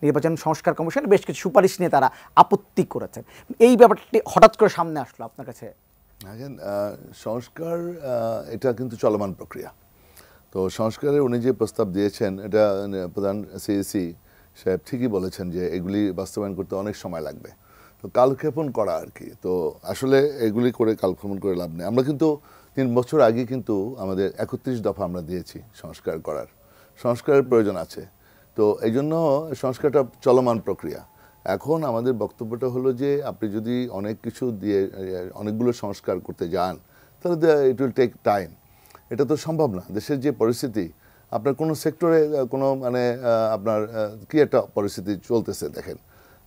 নির্বাচন সংস্কার কমিশন বেশ কিছু সুপারিশ নিয়ে তারা আপত্তি করেছেন। এই ব্যাপারটি হঠাৎ করে সামনে আসলো আপনার কাছে? সংস্কার এটা কিন্তু চলমান প্রক্রিয়া। তো সংস্কারের উনি যে প্রস্তাব দিয়েছেন, এটা প্রধান সিইসি সাহেব ঠিকই বলেছেন যে এগুলি বাস্তবায়ন করতে অনেক সময় লাগবে। তো কালক্ষেপণ করা আর কি, তো আসলে এগুলি করে কালক্ষেপণ করে লাভ নেই। আমরা কিন্তু 3 বছর আগে কিন্তু আমাদের 31 দফা আমরা দিয়েছি সংস্কারের প্রয়োজন আছে। তো এই জন্য সংস্কারটা চলমান প্রক্রিয়া। এখন আমাদের বক্তব্যটা হলো যে আপনি যদি অনেক কিছু দিয়ে অনেকগুলো সংস্কার করতে যান তাহলে ইট উইল টেক টাইম। এটা তো সম্ভব না। দেশের যে পরিস্থিতি, আপনার কোনো সেক্টরে কোনো মানে আপনার কি একটা পরিস্থিতি চলতেছে দেখেন,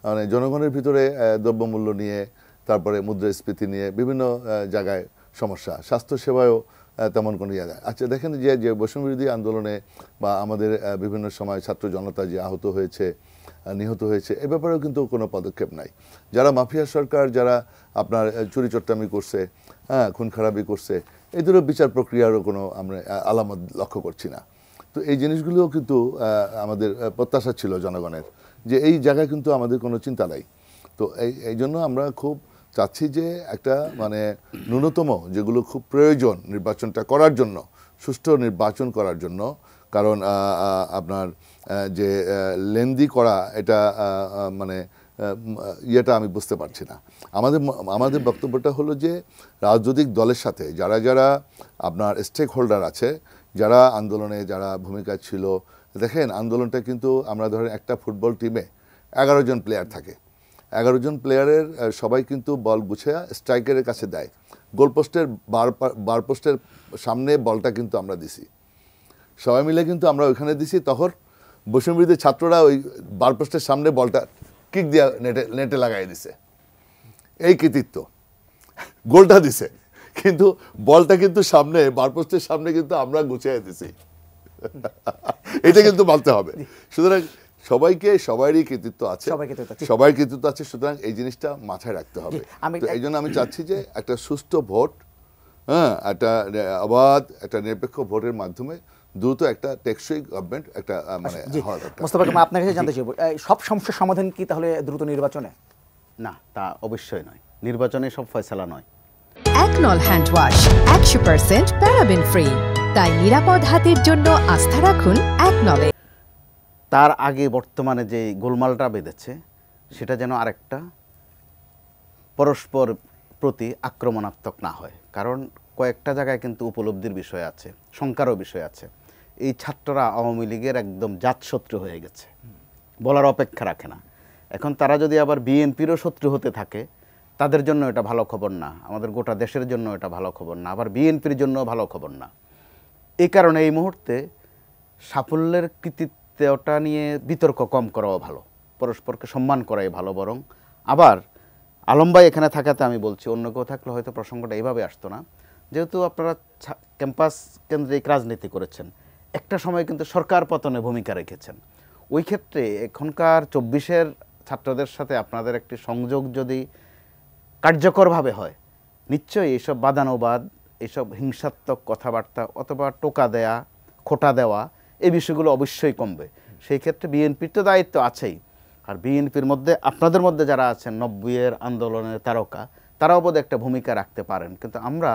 মানে জনগণের ভিতরে দ্রব্যমূল্য নিয়ে, তারপরে মুদ্রাস্ফীতি নিয়ে বিভিন্ন জায়গায় সমস্যা, স্বাস্থ্যসেবায়ও তেমন কোনো জায়গায়। আচ্ছা দেখেন যে বৈষম্যবিরোধী আন্দোলনে বা আমাদের বিভিন্ন সময় ছাত্র জনতা যে আহত হয়েছে, নিহত হয়েছে, এ ব্যাপারেও কিন্তু কোনো পদক্ষেপ নাই। যারা মাফিয়া সরকার, যারা আপনার চুরি চট্টামি করছে, খুন খারাপি করছে, এদেরও বিচার প্রক্রিয়ারও কোনো আমরা আলামত লক্ষ্য করছি না। তো এই জিনিসগুলোও কিন্তু আমাদের প্রত্যাশা ছিল জনগণের, যে এই জায়গায় কিন্তু আমাদের কোনো চিন্তা নাই। তো এই জন্য আমরা খুব চাচ্ছি যে একটা মানে ন্যূনতম যেগুলো খুব প্রয়োজন নির্বাচনটা করার জন্য, সুষ্ঠু নির্বাচন করার জন্য, কারণ আপনার যে লেন্দি করা এটা মানে ইয়েটা আমি বুঝতে পারছি না। আমাদের বক্তব্যটা হলো যে রাজনৈতিক দলের সাথে যারা যারা আপনার স্টেক হোল্ডার আছে, যারা আন্দোলনে যারা ভূমিকা ছিল, দেখেন আন্দোলনটা কিন্তু আমরা ধরেন একটা ফুটবল টিমে 11 জন প্লেয়ার থাকে। 11 জন প্লেয়ারের সবাই কিন্তু বল গুছিয়ে স্ট্রাইকারের কাছে দেয়। গোলপোস্টের বার পোস্টের সামনে বলটা কিন্তু আমরা দিছি, সবাই মিলে কিন্তু আমরা ওইখানে দিছি। তখন বৈষম্যবিরোধী ছাত্ররা ওই বার পোস্টের সামনে বলটা কিক দিয়ে নেটে লাগাই দিছে। এই কৃতিত্ব, গোলটা দিছে কিন্তু বলটা কিন্তু সামনে বার পোস্টের সামনে কিন্তু আমরা গুছিয়ে দিছি। এটা কিন্তু বলতে হবে। সুতরাং সবারই কৃতিত্ব আছে, সবাই কৃতিত্ব আছে। সুতরাং এই জিনিসটা মাথায় রাখতে হবে। তো এই জন্য আমি চাচ্ছি যে একটা সুষ্ঠু ভোট, একটা অবাধ একটা নিরপেক্ষ ভোটের মাধ্যমে দ্রুত একটা টেকসই গভর্নমেন্ট একটা মানে মোস্তফা কামাল, আপনার কাছে জানতে চাইব, সব সমস্যার সমাধান কি তাহলে দ্রুত নির্বাচনে? না, তা অবশ্যই নয়। নির্বাচনে সব ফয়সালা নয়। একনল হ্যান্ড ওয়াশ 100% প্যারাবেন ফ্রি, তাই নিরাপদ হাতের জন্য আস্থা রাখুন একনলে। তার আগে বর্তমানে যে গোলমালটা বেঁধেছে সেটা যেন আরেকটা পরস্পর প্রতি আক্রমণাত্মক না হয়। কারণ কয়েকটা জায়গায় কিন্তু উপলব্ধির বিষয় আছে, শঙ্কারও বিষয় আছে। এই ছাত্ররা আওয়ামী লীগের একদম জাতশত্রু হয়ে গেছে, বলার অপেক্ষা রাখে না। এখন তারা যদি আবার বিএনপিরও শত্রু হতে থাকে, তাদের জন্য এটা ভালো খবর না, আমাদের গোটা দেশের জন্য এটা ভালো খবর না, আবার বিএনপির জন্য ভালো খবর না। এই কারণে এই মুহূর্তে সাফল্যের কৃতিত্বটা নিয়ে বিতর্ক কম করাও ভালো, পরস্পরকে সম্মান করাই ভালো। বরং আবার আলমবাই এখানে থাকাতে আমি বলছি, অন্য কেউ থাকলে হয়তো প্রসঙ্গটা এইভাবে আসতো না। যেহেতু আপনারা ক্যাম্পাস কেন্দ্রিক রাজনীতি করেছেন, একটা সময় কিন্তু সরকার পতনে ভূমিকা রেখেছেন। ওই ক্ষেত্রে এখনকার 24-এর ছাত্রদের সাথে আপনাদের একটি সংযোগ যদি কার্যকরভাবে হয়, নিশ্চয়ই এইসব বাদানুবাদ, এইসব হিংসাত্মক কথাবার্তা অথবা টোকা দেয়া, খোটা দেওয়া, এই বিষয়গুলো অবশ্যই কমবে। সেই ক্ষেত্রে বিএনপির তো দায়িত্ব আছেই। আর বিএনপির মধ্যে আপনাদের মধ্যে যারা আছেন 90-এর আন্দোলনের তারকা, তারাও বোধ একটা ভূমিকা রাখতে পারেন। কিন্তু আমরা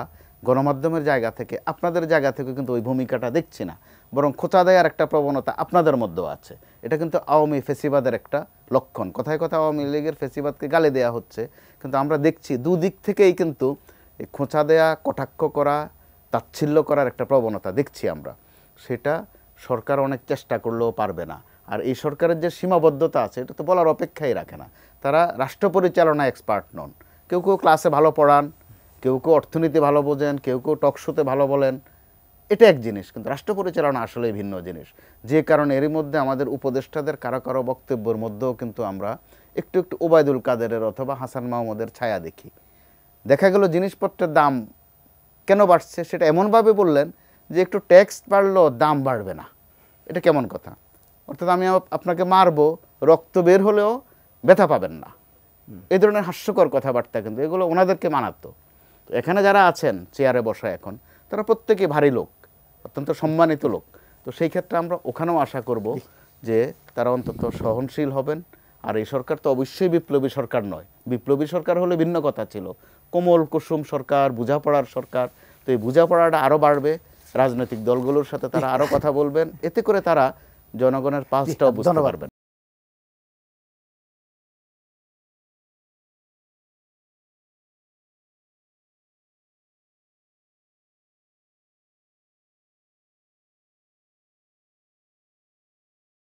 গণমাধ্যমের জায়গা থেকে, আপনাদের জায়গা থেকে কিন্তু ওই ভূমিকাটা দেখছি না, বরং খোঁচা দেওয়ার একটা প্রবণতা আপনাদের মধ্যেও আছে। এটা কিন্তু আওয়ামী ফেসিবাদের একটা লক্ষণ। কথায় কথা আওয়ামী লীগের ফেসিবাদকে গালি দেওয়া হচ্ছে, কিন্তু আমরা দেখছি দুদিক থেকেই কিন্তু এই খোঁচা দেয়া, কটাক্ষ করা, তাচ্ছিল্য করার একটা প্রবণতা দেখছি আমরা। সেটা সরকার অনেক চেষ্টা করলেও পারবে না। আর এই সরকারের যে সীমাবদ্ধতা আছে, এটা তো বলার অপেক্ষাই রাখে না। তারা রাষ্ট্র পরিচালনা এক্সপার্ট নন। কেউ কেউ ক্লাসে ভালো পড়ান, কেউ কেউ অর্থনীতি ভালো বোঝেন, কেউ কেউ টকশোতে ভালো বলেন, এটা এক জিনিস। কিন্তু রাষ্ট্র পরিচালনা আসলেই ভিন্ন জিনিস। যে কারণে এরই মধ্যে আমাদের উপদেষ্টাদের কারো কারো বক্তব্যের মধ্যেও কিন্তু আমরা একটু একটু ওবায়দুল কাদেরের অথবা হাসান মাহমুদের ছায়া দেখি। দেখা গেল জিনিসপত্রের দাম কেন বাড়ছে সেটা এমনভাবে বললেন যে একটু ট্যাক্স বাড়লেও দাম বাড়বে না। এটা কেমন কথা? অর্থাৎ আমি আপনাকে মারবো, রক্ত বের হলেও ব্যথা পাবেন না। এই ধরনের হাস্যকর কথাবার্তা কিন্তু এগুলো ওনাদেরকে মানাতো। এখানে যারা আছেন চেয়ারে বসা এখন, তারা প্রত্যেকে ভারী লোক, অত্যন্ত সম্মানিত লোক। তো সেই ক্ষেত্রে আমরা ওখানেও আশা করব যে তারা অন্তত সহনশীল হবেন। আর এই সরকার তো অবশ্যই বিপ্লবী সরকার নয়, বিপ্লবী সরকার হলে ভিন্ন কথা ছিল, কোমল কুসুম সরকার, বোঝাপড়ার সরকার। তো এই বোঝাপড়াটা আরও বাড়বে, রাজনৈতিক দলগুলোর সাথে তারা আরও কথা বলবেন, এতে করে তারা জনগণের পালসটাও বুঝতে পারবেন।